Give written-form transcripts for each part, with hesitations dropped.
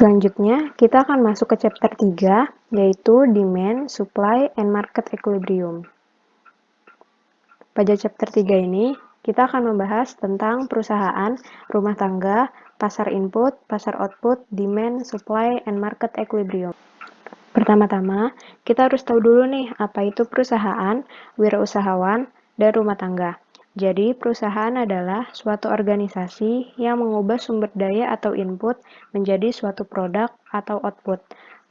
Selanjutnya, kita akan masuk ke chapter 3, yaitu Demand, Supply, and Market Equilibrium. Pada chapter 3 ini, kita akan membahas tentang perusahaan, rumah tangga, pasar input, pasar output, demand, supply, and market equilibrium. Pertama-tama, kita harus tahu dulu nih, apa itu perusahaan, wirausahawan, dan rumah tangga. Jadi, perusahaan adalah suatu organisasi yang mengubah sumber daya atau input menjadi suatu produk atau output.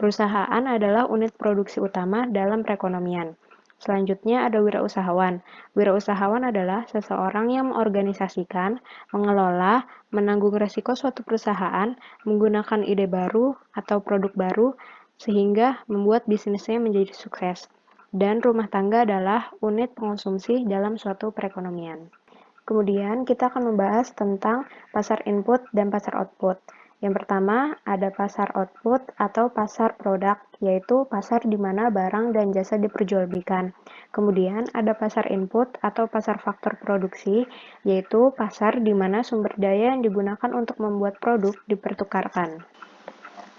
Perusahaan adalah unit produksi utama dalam perekonomian. Selanjutnya ada wirausahawan. Wirausahawan adalah seseorang yang mengorganisasikan, mengelola, menanggung risiko suatu perusahaan, menggunakan ide baru atau produk baru, sehingga membuat bisnisnya menjadi sukses. Dan rumah tangga adalah unit pengonsumsi dalam suatu perekonomian. Kemudian kita akan membahas tentang pasar input dan pasar output. Yang pertama ada pasar output atau pasar produk, yaitu pasar di mana barang dan jasa diperjualbelikan. Kemudian ada pasar input atau pasar faktor produksi, yaitu pasar di mana sumber daya yang digunakan untuk membuat produk dipertukarkan.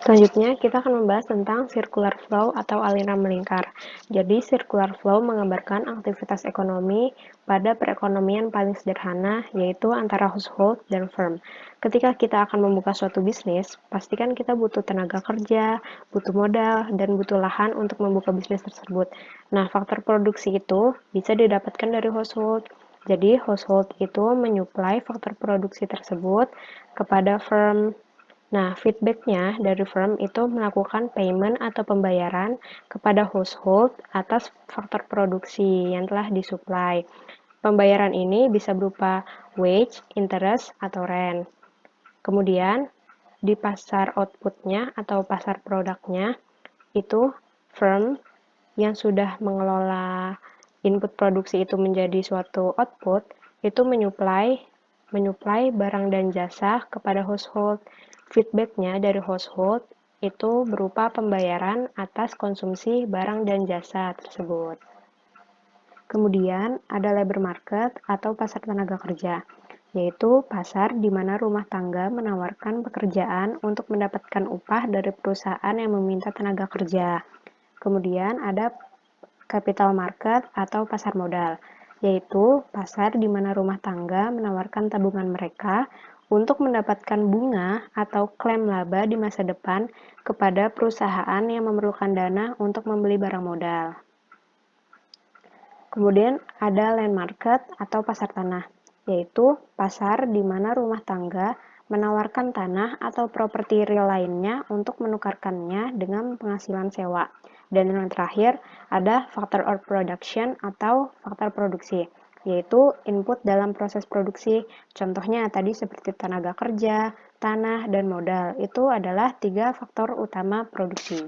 Selanjutnya, kita akan membahas tentang circular flow atau aliran melingkar. Jadi, circular flow menggambarkan aktivitas ekonomi pada perekonomian paling sederhana, yaitu antara household dan firm. Ketika kita akan membuka suatu bisnis, pastikan kita butuh tenaga kerja, butuh modal, dan butuh lahan untuk membuka bisnis tersebut. Nah, faktor produksi itu bisa didapatkan dari household. Jadi, household itu menyuplai faktor produksi tersebut kepada firm. Nah, feedback-nya dari firm itu melakukan payment atau pembayaran kepada household atas faktor produksi yang telah disuplai. Pembayaran ini bisa berupa wage, interest, atau rent. Kemudian, di pasar output-nya atau pasar produknya, itu firm yang sudah mengelola input produksi itu menjadi suatu output, itu menyuplai barang dan jasa kepada household. Feedback-nya dari household itu berupa pembayaran atas konsumsi barang dan jasa tersebut. Kemudian ada labor market atau pasar tenaga kerja, yaitu pasar di mana rumah tangga menawarkan pekerjaan untuk mendapatkan upah dari perusahaan yang meminta tenaga kerja. Kemudian ada capital market atau pasar modal, yaitu pasar di mana rumah tangga menawarkan tabungan mereka untuk mendapatkan bunga atau klaim laba di masa depan kepada perusahaan yang memerlukan dana untuk membeli barang modal. Kemudian ada land market atau pasar tanah, yaitu pasar di mana rumah tangga menawarkan tanah atau properti real lainnya untuk menukarkannya dengan penghasilan sewa. Dan yang terakhir ada factor of production atau faktor produksi, yaitu input dalam proses produksi. Contohnya tadi seperti tenaga kerja, tanah, dan modal. Itu adalah 3 faktor utama produksi.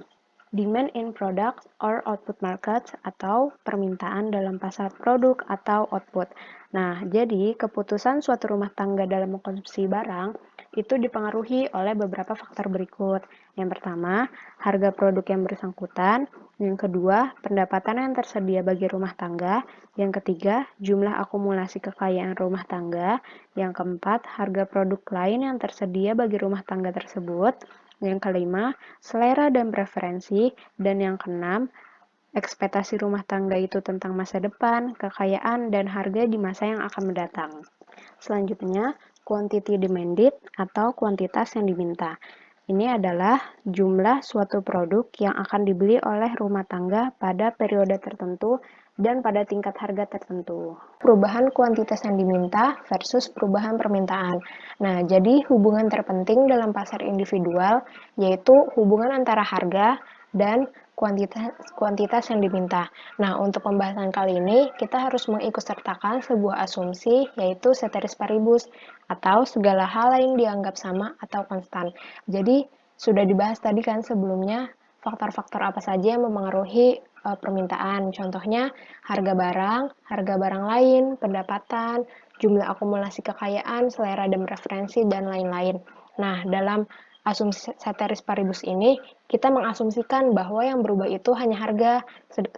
Demand in product or output market atau permintaan dalam pasar produk atau output. Nah, jadi keputusan suatu rumah tangga dalam mengkonsumsi barang itu dipengaruhi oleh beberapa faktor berikut. Yang pertama, harga produk yang bersangkutan. Yang kedua, pendapatan yang tersedia bagi rumah tangga. Yang ketiga, jumlah akumulasi kekayaan rumah tangga. Yang keempat, harga produk lain yang tersedia bagi rumah tangga tersebut. Yang kelima, selera dan preferensi. Dan yang keenam, ekspektasi rumah tangga itu tentang masa depan, kekayaan, dan harga di masa yang akan mendatang. Selanjutnya, quantity demanded atau kuantitas yang diminta. Ini adalah jumlah suatu produk yang akan dibeli oleh rumah tangga pada periode tertentu dan pada tingkat harga tertentu. Perubahan kuantitas yang diminta versus perubahan permintaan. Nah, jadi hubungan terpenting dalam pasar individual yaitu hubungan antara harga dan kuantitas yang diminta. Nah, untuk pembahasan kali ini, kita harus mengikutsertakan sebuah asumsi, yaitu ceteris paribus, atau segala hal yang dianggap sama atau konstan. Jadi, sudah dibahas tadi kan sebelumnya, faktor-faktor apa saja yang memengaruhi permintaan. Contohnya, harga barang lain, pendapatan, jumlah akumulasi kekayaan, selera dan preferensi, dan lain-lain. Nah, dalam asumsi ceteris paribus ini, kita mengasumsikan bahwa yang berubah itu hanya harga,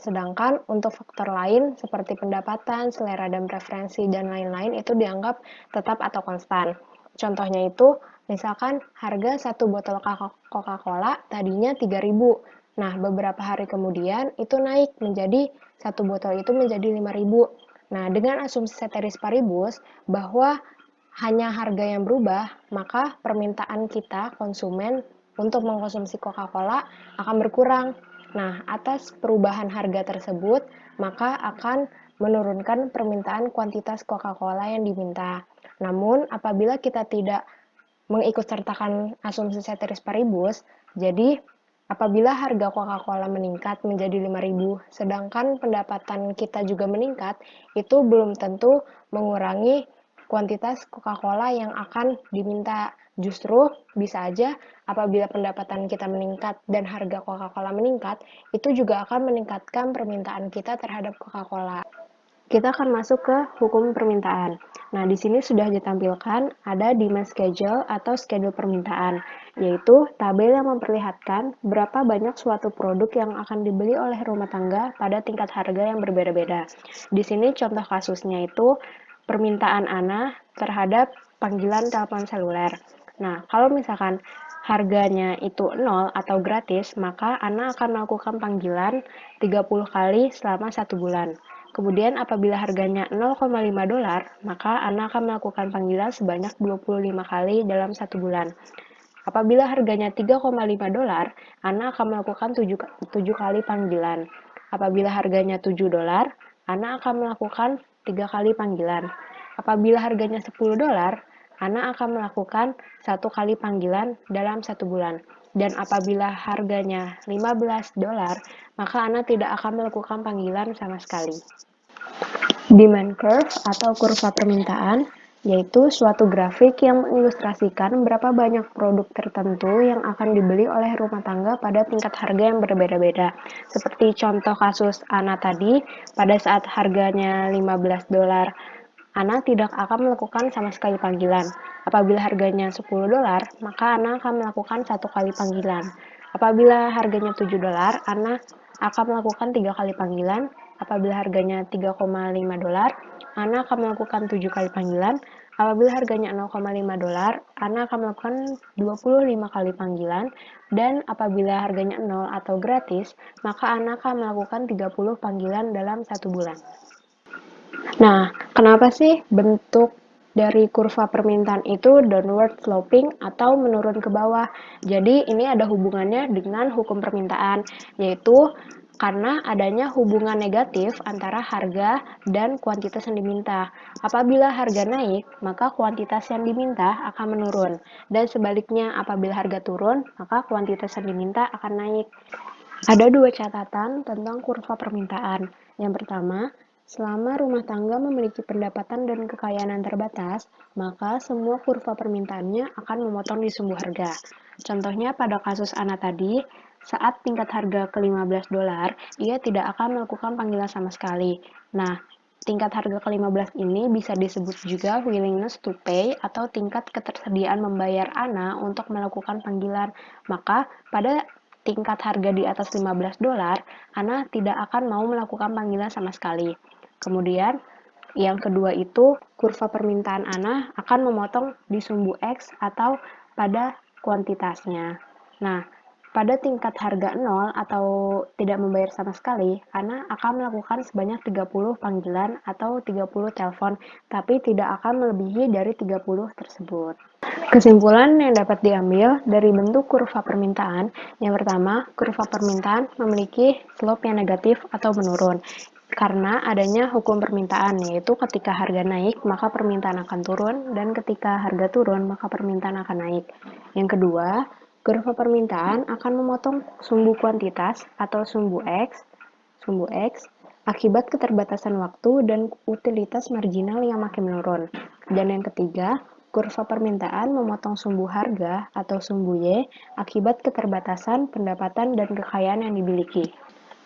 sedangkan untuk faktor lain seperti pendapatan, selera dan preferensi, dan lain-lain itu dianggap tetap atau konstan. Contohnya itu, Misalkan harga satu botol Coca-Cola tadinya 3.000. Nah, beberapa hari kemudian itu naik menjadi satu botol itu menjadi 5.000. Nah, dengan asumsi ceteris paribus bahwa hanya harga yang berubah, maka permintaan kita konsumen untuk mengkonsumsi Coca-Cola akan berkurang. Nah, atas perubahan harga tersebut, maka akan menurunkan permintaan kuantitas Coca-Cola yang diminta. Namun, apabila kita tidak mengikutsertakan asumsi ceteris paribus, jadi apabila harga Coca-Cola meningkat menjadi 5.000, sedangkan pendapatan kita juga meningkat, itu belum tentu mengurangi kuantitas Coca-Cola yang akan diminta. Justru bisa aja apabila pendapatan kita meningkat dan harga Coca-Cola meningkat, itu juga akan meningkatkan permintaan kita terhadap Coca-Cola. Kita akan masuk ke hukum permintaan. Nah, di sini sudah ditampilkan ada demand schedule atau schedule permintaan, yaitu tabel yang memperlihatkan berapa banyak suatu produk yang akan dibeli oleh rumah tangga pada tingkat harga yang berbeda-beda. Di sini contoh kasusnya itu permintaan Ana terhadap panggilan telepon seluler. Nah, kalau misalkan harganya itu 0 atau gratis, maka Ana akan melakukan panggilan 30 kali selama 1 bulan. Kemudian apabila harganya $0,5, maka Anda akan melakukan panggilan sebanyak 25 kali dalam 1 bulan. Apabila harganya $3,5, Anda akan melakukan 7 kali panggilan. Apabila harganya $7, Anda akan melakukan 3 kali panggilan. Apabila harganya $10, Anda akan melakukan 1 kali panggilan dalam 1 bulan. Dan apabila harganya $15, maka Anda tidak akan melakukan panggilan sama sekali. Demand curve atau kurva permintaan yaitu suatu grafik yang mengilustrasikan berapa banyak produk tertentu yang akan dibeli oleh rumah tangga pada tingkat harga yang berbeda-beda. Seperti contoh kasus Ana tadi, pada saat harganya $15, Ana tidak akan melakukan sama sekali panggilan. Apabila harganya $10, maka Ana akan melakukan 1 kali panggilan. Apabila harganya $7, Ana akan melakukan 3 kali panggilan. Apabila harganya $3,5, Ana akan melakukan 7 kali panggilan. Apabila harganya $0,5, Ana akan melakukan 25 kali panggilan. Dan apabila harganya 0 atau gratis, maka Ana akan melakukan 30 panggilan dalam 1 bulan. Nah, kenapa sih bentuk dari kurva permintaan itu downward sloping atau menurun ke bawah? Jadi, ini ada hubungannya dengan hukum permintaan, yaitu karena adanya hubungan negatif antara harga dan kuantitas yang diminta. Apabila harga naik, maka kuantitas yang diminta akan menurun. Dan sebaliknya, apabila harga turun, maka kuantitas yang diminta akan naik. Ada 2 catatan tentang kurva permintaan. Yang pertama, selama rumah tangga memiliki pendapatan dan kekayaan yang terbatas, maka semua kurva permintaannya akan memotong di sumbu harga. Contohnya pada kasus Ana tadi, saat tingkat harga ke $15, ia tidak akan melakukan panggilan sama sekali. Nah, tingkat harga ke-15 ini bisa disebut juga willingness to pay atau tingkat ketersediaan membayar Ana untuk melakukan panggilan. Maka, pada tingkat harga di atas $15, Ana tidak akan mau melakukan panggilan sama sekali. Kemudian, yang kedua itu, kurva permintaan Ana akan memotong di sumbu X atau pada kuantitasnya. Nah, pada tingkat harga 0 atau tidak membayar sama sekali, Ana akan melakukan sebanyak 30 panggilan atau 30 telepon, tapi tidak akan melebihi dari 30 tersebut. Kesimpulan yang dapat diambil dari bentuk kurva permintaan, yang pertama, kurva permintaan memiliki slope yang negatif atau menurun. Karena adanya hukum permintaan, yaitu ketika harga naik, maka permintaan akan turun, dan ketika harga turun, maka permintaan akan naik. Yang kedua, kurva permintaan akan memotong sumbu kuantitas atau sumbu X, akibat keterbatasan waktu dan utilitas marginal yang makin menurun. Dan yang ketiga, kurva permintaan memotong sumbu harga atau sumbu Y akibat keterbatasan pendapatan dan kekayaan yang dimiliki.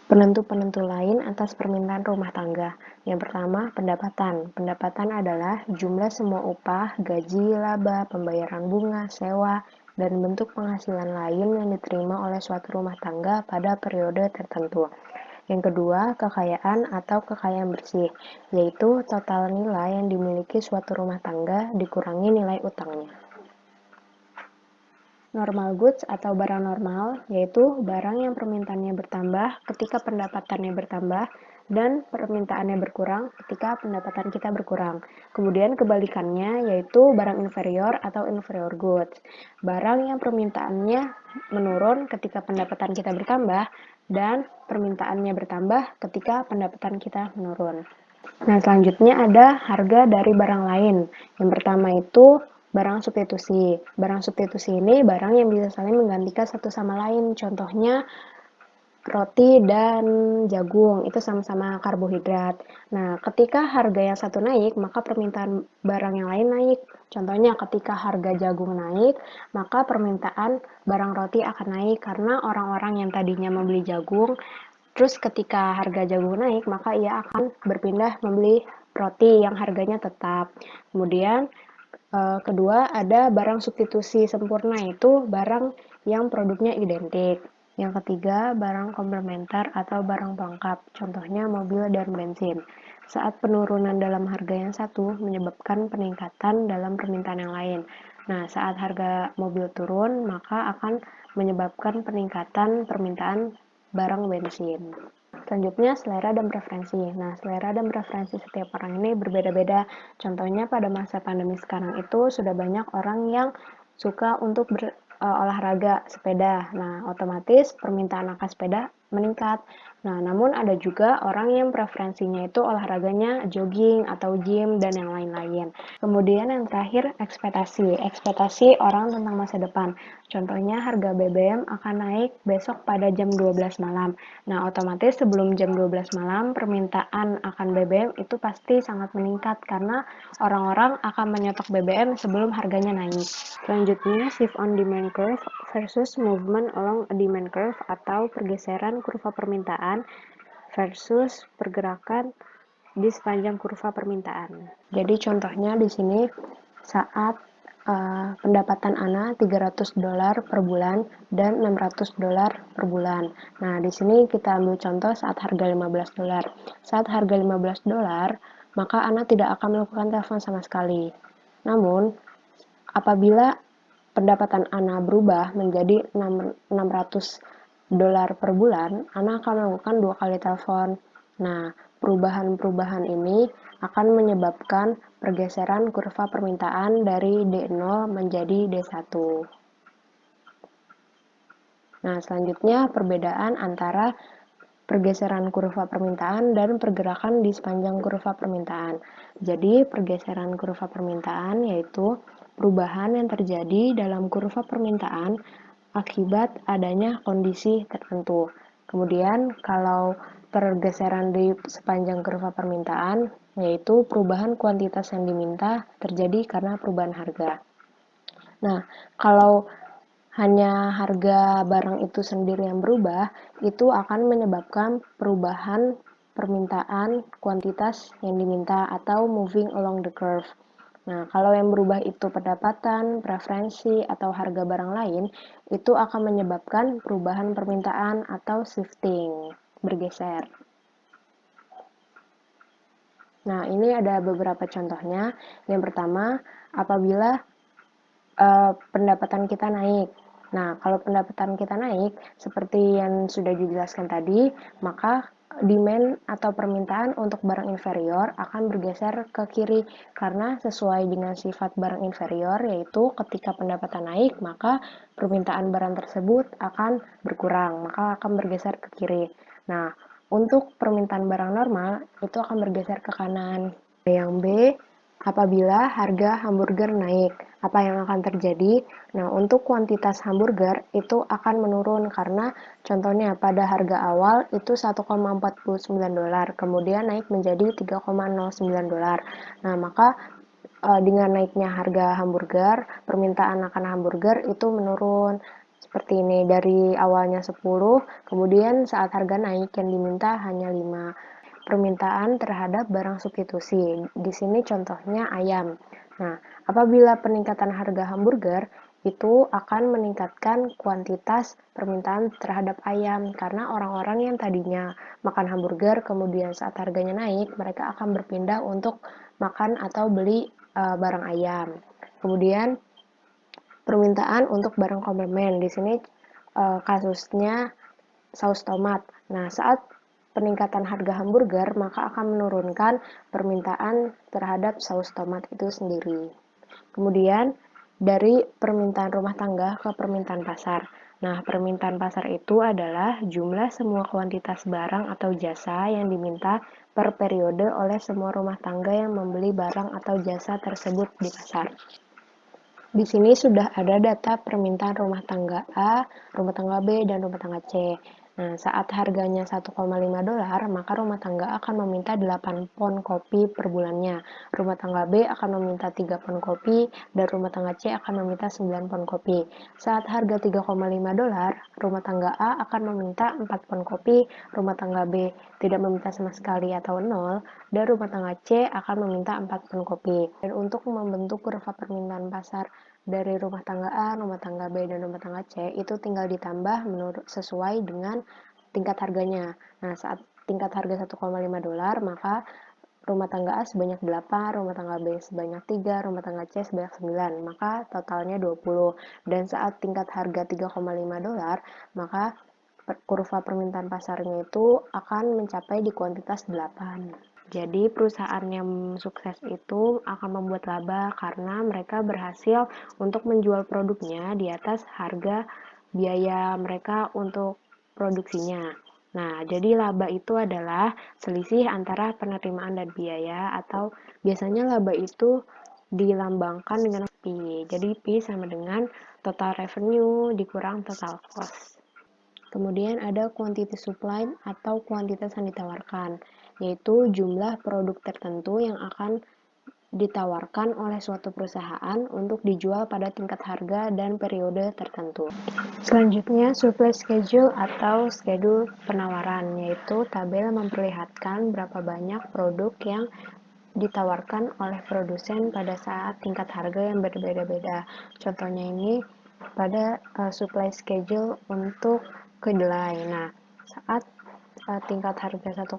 Penentu-penentu lain atas permintaan rumah tangga. Yang pertama, pendapatan. Pendapatan adalah jumlah semua upah, gaji, laba, pembayaran bunga, sewa, dan bentuk penghasilan lain yang diterima oleh suatu rumah tangga pada periode tertentu. Yang kedua, kekayaan atau kekayaan bersih, yaitu total nilai yang dimiliki suatu rumah tangga dikurangi nilai utangnya. Normal goods atau barang normal, yaitu barang yang permintaannya bertambah ketika pendapatannya bertambah dan permintaannya berkurang ketika pendapatan kita berkurang. Kemudian kebalikannya yaitu barang inferior atau inferior goods. Barang yang permintaannya menurun ketika pendapatan kita bertambah dan permintaannya bertambah ketika pendapatan kita menurun. Nah, selanjutnya ada harga dari barang lain. Yang pertama itu barang substitusi. Barang substitusi ini barang yang bisa saling menggantikan satu sama lain. Contohnya roti dan jagung, itu sama-sama karbohidrat. Nah, ketika harga yang satu naik, maka permintaan barang yang lain naik. Contohnya ketika harga jagung naik, maka permintaan barang roti akan naik karena orang-orang yang tadinya membeli jagung, terus ketika harga jagung naik, maka ia akan berpindah membeli roti yang harganya tetap. Kemudian kedua ada barang substitusi sempurna, itu barang yang produknya identik. Yang ketiga, barang komplementer atau barang pelengkap, contohnya mobil dan bensin. Saat penurunan dalam harga yang satu menyebabkan peningkatan dalam permintaan yang lain. Nah, saat harga mobil turun, maka akan menyebabkan peningkatan permintaan barang bensin. Selanjutnya, selera dan preferensi. Nah, selera dan preferensi setiap orang ini berbeda-beda. Contohnya pada masa pandemi sekarang itu sudah banyak orang yang suka untuk olahraga sepeda. Nah, otomatis permintaan akan sepeda meningkat. Nah, namun ada juga orang yang preferensinya itu olahraganya jogging atau gym dan yang lain-lain. Kemudian yang terakhir, ekspektasi. Ekspektasi orang tentang masa depan. Contohnya harga BBM akan naik besok pada jam 12 malam. Nah, otomatis sebelum jam 12 malam, permintaan akan BBM itu pasti sangat meningkat karena orang-orang akan menyetok BBM sebelum harganya naik. Selanjutnya, shift on demand curve versus movement along a demand curve atau pergeseran kurva permintaan versus pergerakan di sepanjang kurva permintaan. Jadi contohnya di sini saat pendapatan Ana $300 per bulan dan $600 per bulan. Nah, di sini kita ambil contoh saat harga $15. Saat harga $15, maka Ana tidak akan melakukan telepon sama sekali. Namun, apabila pendapatan Ana berubah menjadi $600 per bulan, Ana akan melakukan 2 kali telepon. Nah, perubahan-perubahan ini akan menyebabkan pergeseran kurva permintaan dari D0 menjadi D1. Nah, selanjutnya perbedaan antara pergeseran kurva permintaan dan pergerakan di sepanjang kurva permintaan. Jadi, pergeseran kurva permintaan yaitu perubahan yang terjadi dalam kurva permintaan akibat adanya kondisi tertentu. Kemudian, kalau pergeseran di sepanjang kurva permintaan yaitu perubahan kuantitas yang diminta terjadi karena perubahan harga. Nah, kalau hanya harga barang itu sendiri yang berubah, itu akan menyebabkan perubahan permintaan kuantitas yang diminta atau moving along the curve. Nah, kalau yang berubah itu pendapatan, preferensi, atau harga barang lain, itu akan menyebabkan perubahan permintaan atau shifting, bergeser. Nah, ini ada beberapa contohnya. Yang pertama, apabila pendapatan kita naik. Nah, kalau pendapatan kita naik, seperti yang sudah dijelaskan tadi, maka demand atau permintaan untuk barang inferior akan bergeser ke kiri karena sesuai dengan sifat barang inferior, yaitu ketika pendapatan naik, maka permintaan barang tersebut akan berkurang, maka akan bergeser ke kiri. Nah, untuk permintaan barang normal, itu akan bergeser ke kanan. Yang B, apabila harga hamburger naik, apa yang akan terjadi? Nah, untuk kuantitas hamburger itu akan menurun karena contohnya pada harga awal itu $1,49, kemudian naik menjadi $3,09. Nah, maka dengan naiknya harga hamburger, permintaan akan hamburger itu menurun. Seperti ini, dari awalnya 10, kemudian saat harga naik yang diminta hanya 5. Permintaan terhadap barang substitusi. Di sini contohnya ayam. Nah, apabila peningkatan harga hamburger, itu akan meningkatkan kuantitas permintaan terhadap ayam karena orang-orang yang tadinya makan hamburger kemudian saat harganya naik, mereka akan berpindah untuk makan atau beli barang ayam. Kemudian permintaan untuk barang komplement. Di sini kasusnya saus tomat. Nah, saat peningkatan harga hamburger, maka akan menurunkan permintaan terhadap saus tomat itu sendiri. Kemudian, dari permintaan rumah tangga ke permintaan pasar. Nah, permintaan pasar itu adalah jumlah semua kuantitas barang atau jasa yang diminta per periode oleh semua rumah tangga yang membeli barang atau jasa tersebut di pasar. Di sini sudah ada data permintaan rumah tangga A, rumah tangga B, dan rumah tangga C. Nah, saat harganya $1,5, maka rumah tangga akan meminta 8 pon kopi per bulannya. Rumah tangga B akan meminta 3 pon kopi, dan rumah tangga C akan meminta 9 pon kopi. Saat harga $3,5, rumah tangga A akan meminta 4 pon kopi, rumah tangga B tidak meminta sama sekali atau 0, dan rumah tangga C akan meminta 4 pon kopi. Dan untuk membentuk kurva permintaan pasar dari rumah tangga A, rumah tangga B, dan rumah tangga C itu tinggal ditambah sesuai dengan tingkat harganya. Nah, saat tingkat harga $1,5, maka rumah tangga A sebanyak 8, rumah tangga B sebanyak 3, rumah tangga C sebanyak 9, maka totalnya 20. Dan saat tingkat harga $3,5, maka kurva permintaan pasarnya itu akan mencapai di kuantitas 8. Jadi perusahaan yang sukses itu akan membuat laba karena mereka berhasil untuk menjual produknya di atas harga biaya mereka untuk produksinya. Nah, jadi laba itu adalah selisih antara penerimaan dan biaya, atau biasanya laba itu dilambangkan dengan P. Jadi P sama dengan total revenue dikurang total cost. Kemudian ada quantity supply atau kuantitas yang ditawarkan, yaitu jumlah produk tertentu yang akan ditawarkan oleh suatu perusahaan untuk dijual pada tingkat harga dan periode tertentu. Selanjutnya, supply schedule atau schedule penawaran, yaitu tabel memperlihatkan berapa banyak produk yang ditawarkan oleh produsen pada saat tingkat harga yang berbeda-beda. Contohnya ini pada supply schedule untuk kedelai. Nah, saat tingkat harga $1,5,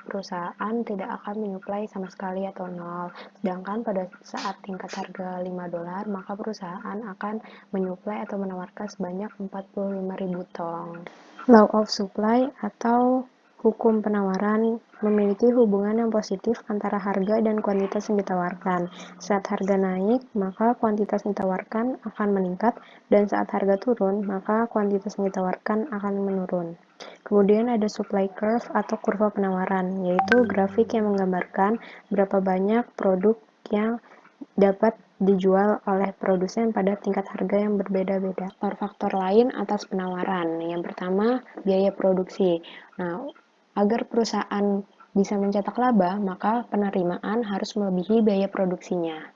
perusahaan tidak akan menyuplai sama sekali atau nol. Sedangkan pada saat tingkat harga $5, maka perusahaan akan menyuplai atau menawarkan sebanyak 45.000 tong. Law of supply atau hukum penawaran memiliki hubungan yang positif antara harga dan kuantitas yang ditawarkan. Saat harga naik, maka kuantitas yang ditawarkan akan meningkat, dan saat harga turun, maka kuantitas yang ditawarkan akan menurun. Kemudian ada supply curve atau kurva penawaran, yaitu grafik yang menggambarkan berapa banyak produk yang dapat dijual oleh produsen pada tingkat harga yang berbeda-beda. Faktor lain atas penawaran. Yang pertama, biaya produksi. Nah, agar perusahaan bisa mencetak laba, maka penerimaan harus melebihi biaya produksinya.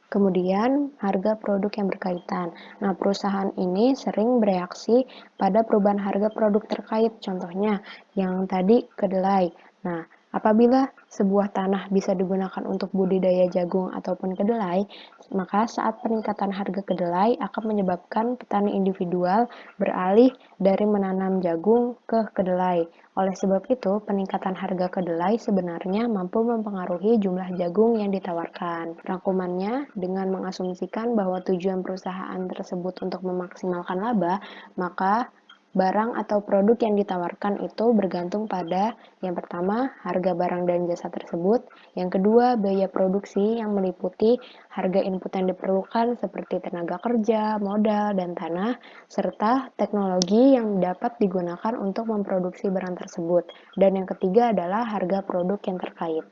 Kemudian, harga produk yang berkaitan. Nah, perusahaan ini sering bereaksi pada perubahan harga produk terkait. Contohnya, yang tadi kedelai. Nah, apabila sebuah tanah bisa digunakan untuk budidaya jagung ataupun kedelai, maka saat peningkatan harga kedelai akan menyebabkan petani individual beralih dari menanam jagung ke kedelai. Oleh sebab itu, peningkatan harga kedelai sebenarnya mampu mempengaruhi jumlah jagung yang ditawarkan. Rangkumannya, dengan mengasumsikan bahwa tujuan perusahaan tersebut untuk memaksimalkan laba, maka barang atau produk yang ditawarkan itu bergantung pada yang pertama, harga barang dan jasa tersebut, yang kedua, biaya produksi yang meliputi harga input yang diperlukan seperti tenaga kerja, modal, dan tanah, serta teknologi yang dapat digunakan untuk memproduksi barang tersebut. Dan yang ketiga adalah harga produk yang terkait.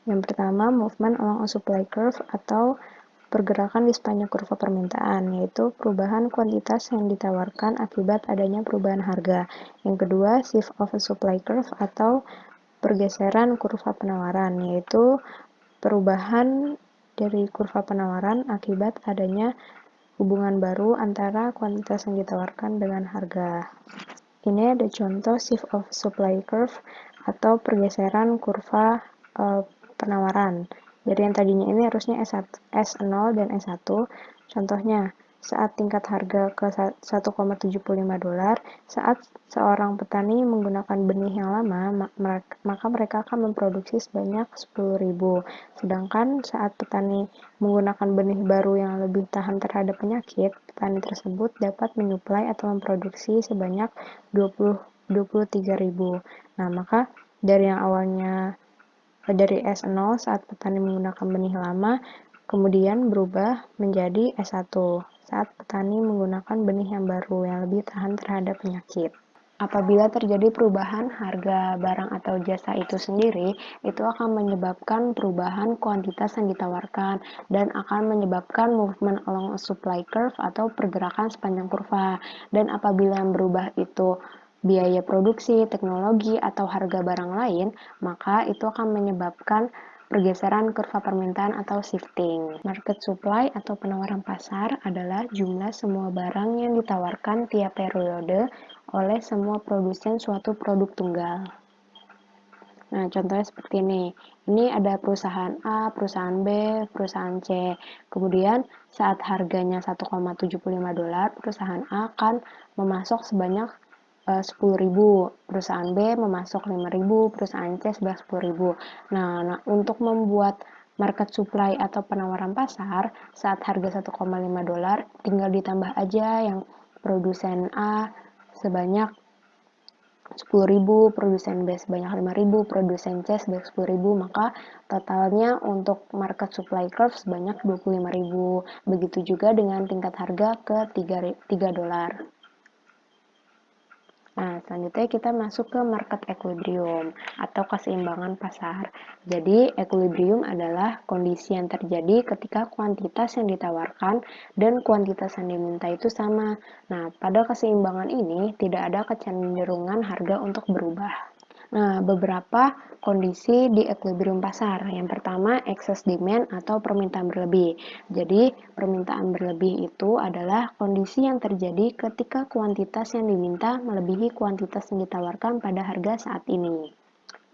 Yang pertama, movement along a supply curve atau pergerakan di sepanjang kurva permintaan, yaitu perubahan kuantitas yang ditawarkan akibat adanya perubahan harga. Yang kedua, shift of a supply curve atau pergeseran kurva penawaran, yaitu perubahan dari kurva penawaran akibat adanya hubungan baru antara kuantitas yang ditawarkan dengan harga. Ini ada contoh shift of supply curve atau pergeseran kurva penawaran. Jadi yang tadinya ini harusnya S0 dan S1. Contohnya, saat tingkat harga ke 1,75 dolar, saat seorang petani menggunakan benih yang lama, maka mereka akan memproduksi sebanyak 10.000. Sedangkan saat petani menggunakan benih baru yang lebih tahan terhadap penyakit, petani tersebut dapat menyuplai atau memproduksi sebanyak 23.000. Nah, maka dari yang awalnya dari S0 saat petani menggunakan benih lama, kemudian berubah menjadi S1 saat petani menggunakan benih yang baru yang lebih tahan terhadap penyakit. Apabila terjadi perubahan harga barang atau jasa itu sendiri, itu akan menyebabkan perubahan kuantitas yang ditawarkan dan akan menyebabkan movement along a supply curve atau pergerakan sepanjang kurva. Dan apabila yang berubah itu biaya produksi, teknologi, atau harga barang lain, maka itu akan menyebabkan pergeseran kurva permintaan atau shifting. Market supply atau penawaran pasar adalah jumlah semua barang yang ditawarkan tiap periode oleh semua produsen suatu produk tunggal. Nah, contohnya seperti ini. Ini ada perusahaan A, perusahaan B, perusahaan C. Kemudian saat harganya 1,75 dolar, perusahaan A akan memasok sebanyak 10.000, perusahaan B memasok 5.000, perusahaan C sebanyak 10.000. Nah, untuk membuat market supply atau penawaran pasar, saat harga 1,5 dolar, tinggal ditambah aja yang produsen A sebanyak 10.000, produsen B sebanyak 5.000, produsen C sebanyak 10.000, maka totalnya untuk market supply curve sebanyak 25.000. Begitu juga dengan tingkat harga ke 3 dolar. Nah, selanjutnya kita masuk ke market equilibrium atau keseimbangan pasar. Jadi, equilibrium adalah kondisi yang terjadi ketika kuantitas yang ditawarkan dan kuantitas yang diminta itu sama. Nah, pada keseimbangan ini tidak ada kecenderungan harga untuk berubah. Nah, beberapa kondisi di equilibrium pasar. Yang pertama, excess demand atau permintaan berlebih. Jadi, permintaan berlebih itu adalah kondisi yang terjadi ketika kuantitas yang diminta melebihi kuantitas yang ditawarkan pada harga saat ini.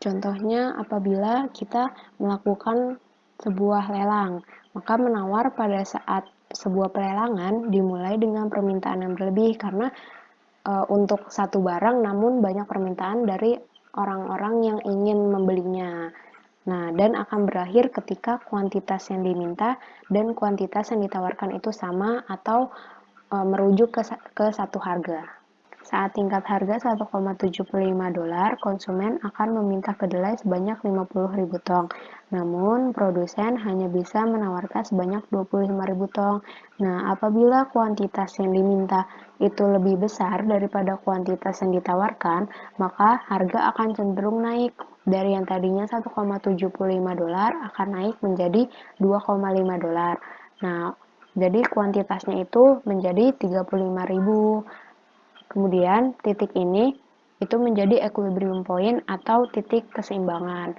Contohnya, apabila kita melakukan sebuah lelang, maka menawar pada saat sebuah pelelangan dimulai dengan permintaan yang berlebih karena untuk satu barang namun banyak permintaan dari orang-orang yang ingin membelinya. Nah, dan akan berakhir ketika kuantitas yang diminta dan kuantitas yang ditawarkan itu sama atau merujuk ke satu harga. Saat tingkat harga 1,75 dolar, konsumen akan meminta kedelai sebanyak 50.000 tong. Namun, produsen hanya bisa menawarkan sebanyak 25.000 tong. Nah, apabila kuantitas yang diminta itu lebih besar daripada kuantitas yang ditawarkan, maka harga akan cenderung naik. Dari yang tadinya 1,75 dolar akan naik menjadi 2,5 dolar. Nah, jadi kuantitasnya itu menjadi 35.000. Kemudian titik ini itu menjadi equilibrium point atau titik keseimbangan.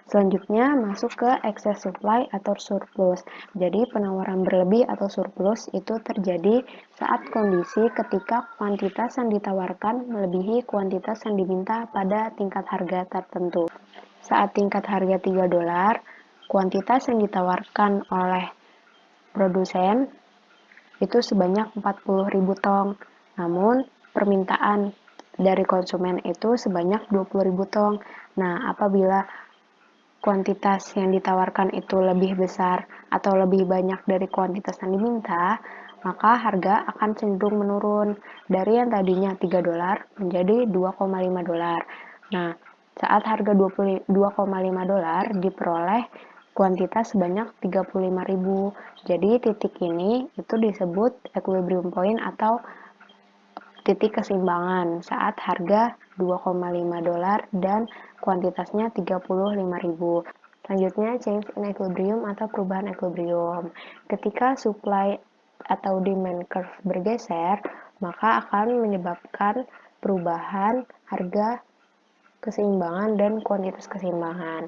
Selanjutnya masuk ke excess supply atau surplus. Jadi penawaran berlebih atau surplus itu terjadi saat kondisi ketika kuantitas yang ditawarkan melebihi kuantitas yang diminta pada tingkat harga tertentu. Saat tingkat harga 3 dolar, kuantitas yang ditawarkan oleh produsen itu sebanyak 40.000 tong. Namun, permintaan dari konsumen itu sebanyak 20.000 tong. Nah, apabila kuantitas yang ditawarkan itu lebih besar atau lebih banyak dari kuantitas yang diminta, maka harga akan cenderung menurun dari yang tadinya 3 dolar menjadi 2,5 dolar. Nah, saat harga 2,5 dolar diperoleh kuantitas sebanyak 35.000. Jadi titik ini itu disebut equilibrium point atau titik keseimbangan saat harga 2,5 dolar dan kuantitasnya 35.000. Selanjutnya, change in equilibrium atau perubahan equilibrium. Ketika supply atau demand curve bergeser, maka akan menyebabkan perubahan harga keseimbangan dan kuantitas keseimbangan.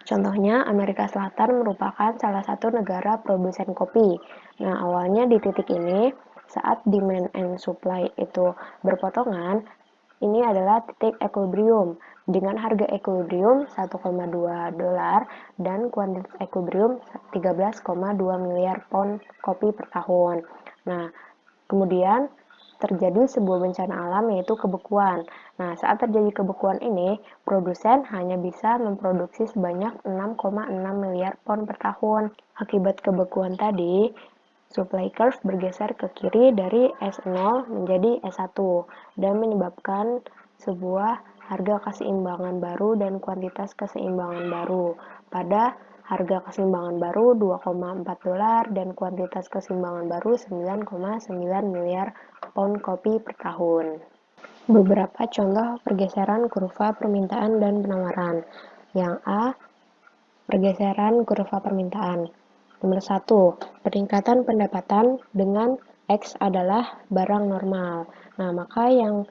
Contohnya, Amerika Selatan merupakan salah satu negara produsen kopi. Nah, awalnya di titik ini, saat demand and supply itu berpotongan, Ini adalah titik equilibrium dengan harga equilibrium 1,2 dolar dan kuantitas equilibrium 13,2 miliar pound kopi per tahun. Nah, kemudian terjadi sebuah bencana alam yaitu kebekuan. Nah, saat terjadi kebekuan ini, produsen hanya bisa memproduksi sebanyak 6,6 miliar pound per tahun. Akibat kebekuan tadi, supply curve bergeser ke kiri dari S0 menjadi S1 dan menyebabkan sebuah harga keseimbangan baru dan kuantitas keseimbangan baru. Pada harga keseimbangan baru 2,4 dolar dan kuantitas keseimbangan baru 9,9 miliar pound kopi per tahun. Beberapa contoh pergeseran kurva permintaan dan penawaran. Yang A, pergeseran kurva permintaan. Nomor 1, peningkatan pendapatan dengan X adalah barang normal. Nah, maka yang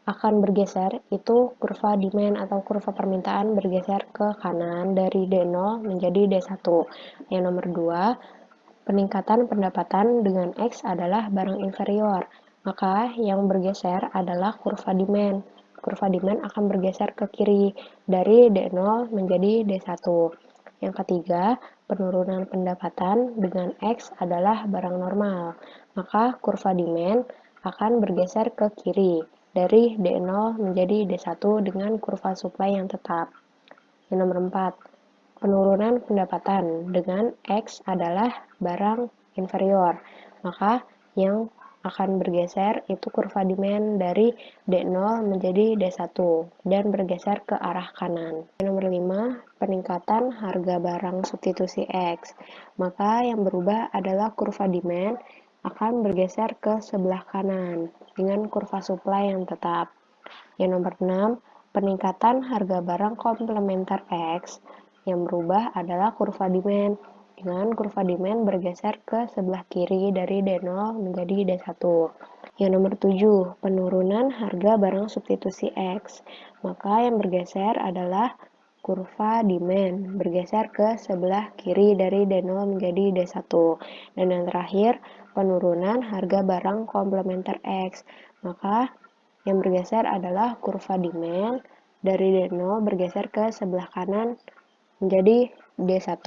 akan bergeser itu kurva demand atau kurva permintaan bergeser ke kanan dari D0 menjadi D1. Yang nomor 2, peningkatan pendapatan dengan X adalah barang inferior. Maka yang bergeser adalah kurva demand. Kurva demand akan bergeser ke kiri dari D0 menjadi D1. Yang ketiga, penurunan pendapatan dengan X adalah barang normal, maka kurva demand akan bergeser ke kiri dari D0 menjadi D1 dengan kurva supply yang tetap. Yang nomor 4, penurunan pendapatan dengan X adalah barang inferior, maka yang akan bergeser itu kurva demand dari D0 menjadi D1 dan bergeser ke arah kanan. Nomor 5, peningkatan harga barang substitusi X. Maka yang berubah adalah kurva demand akan bergeser ke sebelah kanan dengan kurva supply yang tetap. Yang nomor 6, peningkatan harga barang komplementer X. Yang berubah adalah kurva demand dengan kurva demand bergeser ke sebelah kiri dari D0 menjadi D1. Yang nomor 7, penurunan harga barang substitusi X. Maka yang bergeser adalah kurva demand bergeser ke sebelah kiri dari D0 menjadi D1. Dan yang terakhir, penurunan harga barang komplementer X. Maka yang bergeser adalah kurva demand dari D0 bergeser ke sebelah kanan menjadi D1.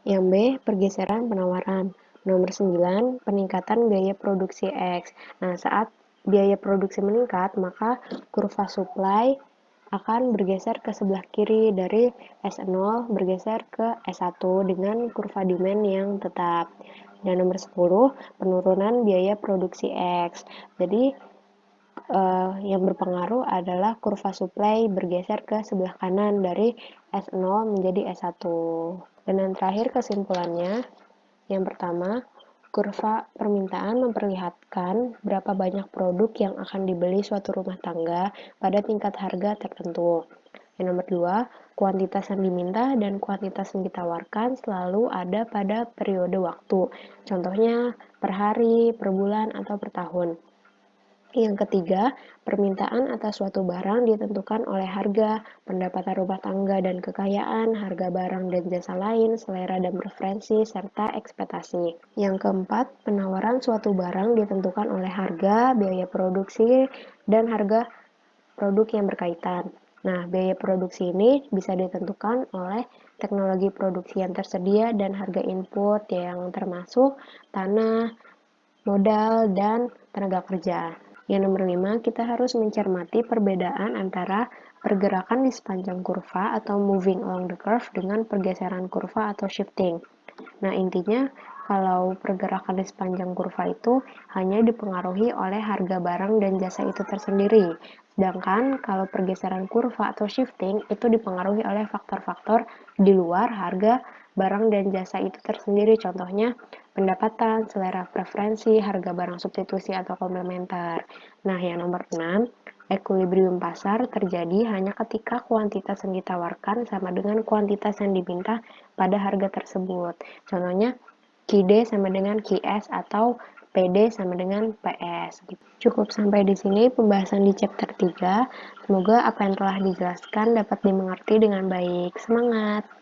Yang B, pergeseran penawaran. Nomor 9, peningkatan biaya produksi X. Nah, saat biaya produksi meningkat, maka kurva supply akan bergeser ke sebelah kiri dari S0 bergeser ke S1 dengan kurva demand yang tetap. Dan nomor 10, penurunan biaya produksi X. Jadi, yang berpengaruh adalah kurva supply bergeser ke sebelah kanan dari S0 menjadi S1. Dan yang terakhir kesimpulannya, yang pertama, kurva permintaan memperlihatkan berapa banyak produk yang akan dibeli suatu rumah tangga pada tingkat harga tertentu. Yang nomor 2, kuantitas yang diminta dan kuantitas yang ditawarkan selalu ada pada periode waktu. Contohnya per hari, per bulan, atau per tahun. Yang ketiga, permintaan atas suatu barang ditentukan oleh harga, pendapatan rumah tangga dan kekayaan, harga barang dan jasa lain, selera dan preferensi, serta ekspektasi. Yang keempat, penawaran suatu barang ditentukan oleh harga, biaya produksi, dan harga produk yang berkaitan. Nah, biaya produksi ini bisa ditentukan oleh teknologi produksi yang tersedia dan harga input yang termasuk tanah, modal, dan tenaga kerja. Yang nomor 5, kita harus mencermati perbedaan antara pergerakan di sepanjang kurva atau moving along the curve dengan pergeseran kurva atau shifting. Nah, intinya kalau pergerakan di sepanjang kurva itu hanya dipengaruhi oleh harga barang dan jasa itu tersendiri. Sedangkan kalau pergeseran kurva atau shifting itu dipengaruhi oleh faktor-faktor di luar harga barang dan jasa itu tersendiri. Contohnya pendapatan, selera preferensi, harga barang substitusi atau komplementer. Nah, yang nomor 6, equilibrium pasar terjadi hanya ketika kuantitas yang ditawarkan sama dengan kuantitas yang diminta pada harga tersebut. Contohnya, QD sama dengan QS atau PD sama dengan PS. Cukup sampai di sini pembahasan di chapter 3. Semoga apa yang telah dijelaskan dapat dimengerti dengan baik. Semangat!